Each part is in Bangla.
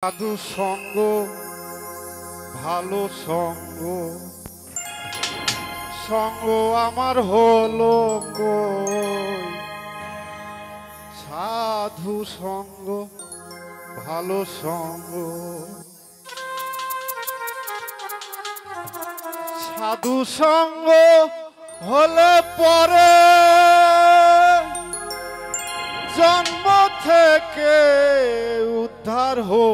সাধু সঙ্গ ভালো সঙ্গ সঙ্গ আমার হলো কই। সাধু সঙ্গ ভালো সঙ্গ সাধু সঙ্গ হলে পরে জন্ম থেকে উদ্ধার হয়।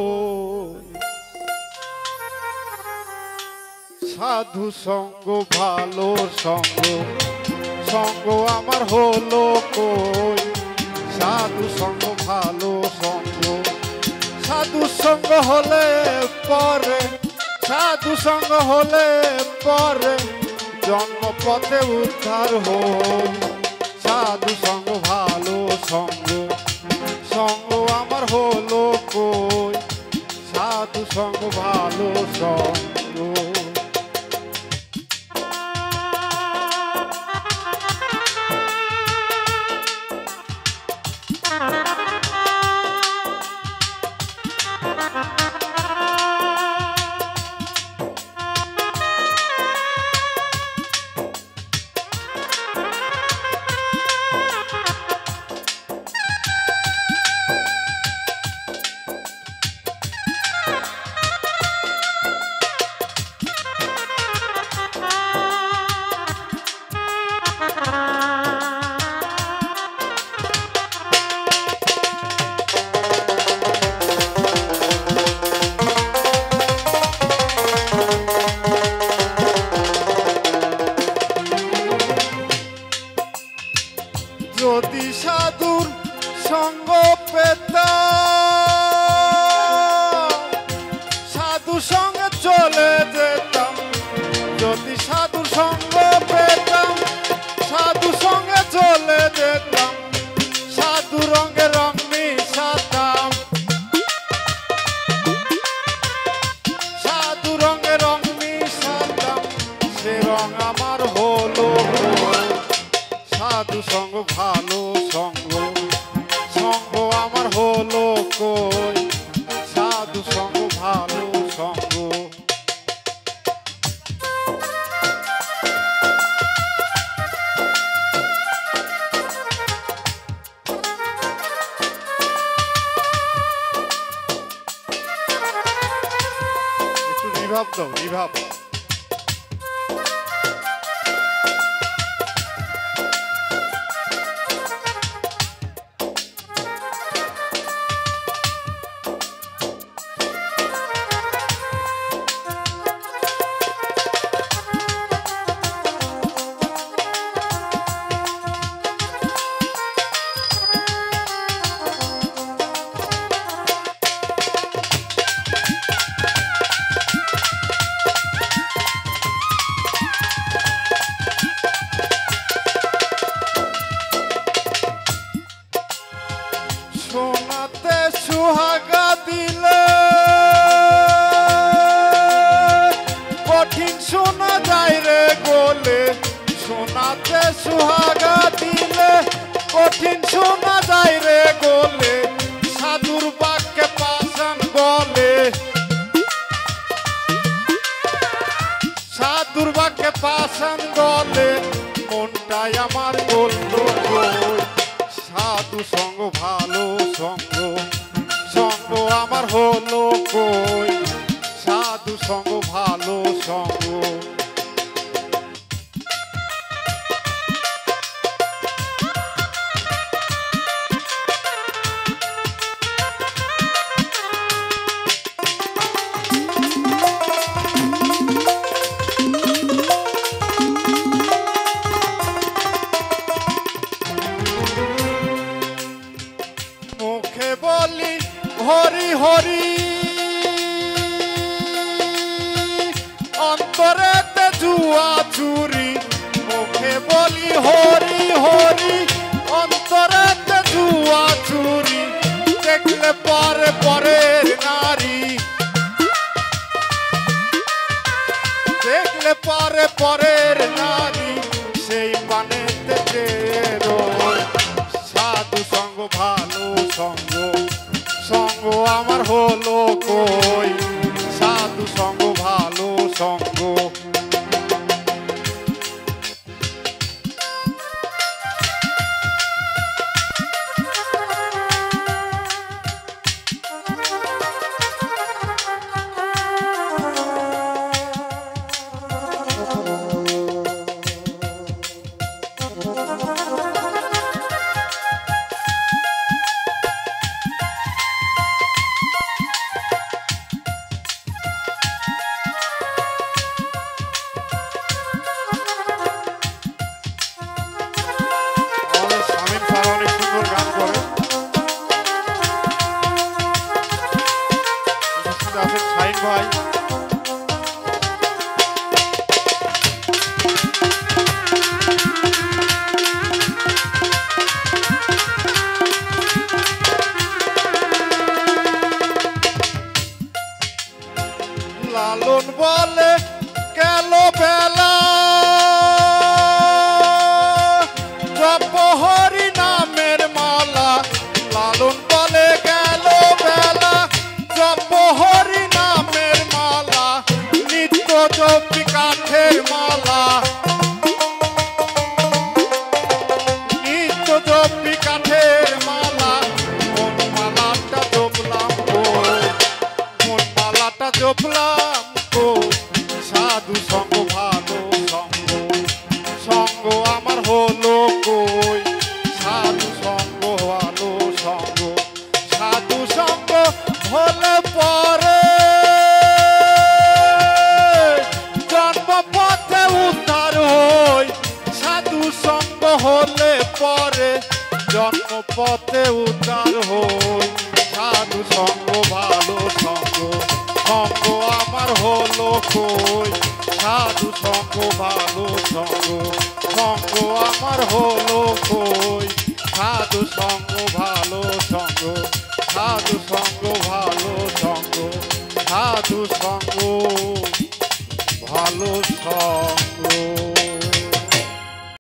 সাধু সঙ্গ ভালো সঙ্গ সঙ্গ আমার হলো কই। সাধু সঙ্গ ভালো সঙ্গ সাধু সঙ্গ হলে পরে সাধু সঙ্গ হলে পরে জন্মপথে উদ্ধার হয়। সাধু সঙ্গ ভালো সঙ্গ সঙ্গ আমার হলো কই। সাধু সঙ্গ ভালো সঙ্গ যদি সাধুর সঙ্গ পেতাম সাধু সঙ্গে চলে যেতাম। যদি সাধুর সঙ্গ পেতাম সাধু সঙ্গে চলে যেতাম। সাধু রঙে রং মিশাতাম সাধু রঙে রং মিশাতাম। সে রং আমার হলো সাধু সঙ্গ ভালো সঙ্গ সঙ্গ আমার হলো কই। সাধু সঙ্গ ভালো সঙ্গ একটু রিভাব দাও রিভাব। সোনাতে সুহাগা দিলে কঠিন শোনা যায় রে গোলে। সোনাতে সুহাগা দিলে কঠিন শোনা যায় রে গোলে। সাধুর বাক্যে পাষাণ গলে সাধুর বাক্যে পাষাণ গলে। মনটাই আমার বললো কই। সাধু সঙ্গ ভালো সঙ্গ সঙ্গ আমার হলো কই। সাধু সঙ্গ ভালো সঙ্গ মুখে বলি হরি হরি অন্তরেতে জুয়া চুরি। মুখে বলি হরি হরি অন্তরেতে জুয়া চুরি। দেখলে পরে পরের নারী দেখলে পরে পরের নারী সেই পানেতে রোয়। সাধু সঙ্গ ভালো সঙ্গ সঙ্গ আমার হলো কই। সাথে আছেন শাহিন ভাই। লালন বলে গেল বেলা জপ হরি নামের মালা। লালন বলে গেল বেলা জপ হরি নামের মালা। নিত্য জপি কাঠের মালা, নিত্য জপি কাঠের মালা। মন মালাটা জপলাম গো, মন মালাটা জপলাম গো। সাধু সঙ্গ ভালো সঙ্গ, সঙ্গ আমার হলো কই। সাধু সঙ্গ ভালো সঙ্গ, সাধু সঙ্গ হলে পরে জন্ম পথে উদ্ধার হই। সাধু সঙ্গ হলে পরে জন্ম পথে উদ্ধার হই। সাধু সঙ্গ ভালো সঙ্গ, সঙ্গ আমার হলো কই। সাধু সঙ্গ ভালো সঙ্গ, সঙ্গ আমার হলো কই। সাধু সঙ্গ ভালো সঙ্গ, সাধু সঙ্গ ভালো সঙ্গ, সাধু সঙ্গ ভালো সঙ্গ।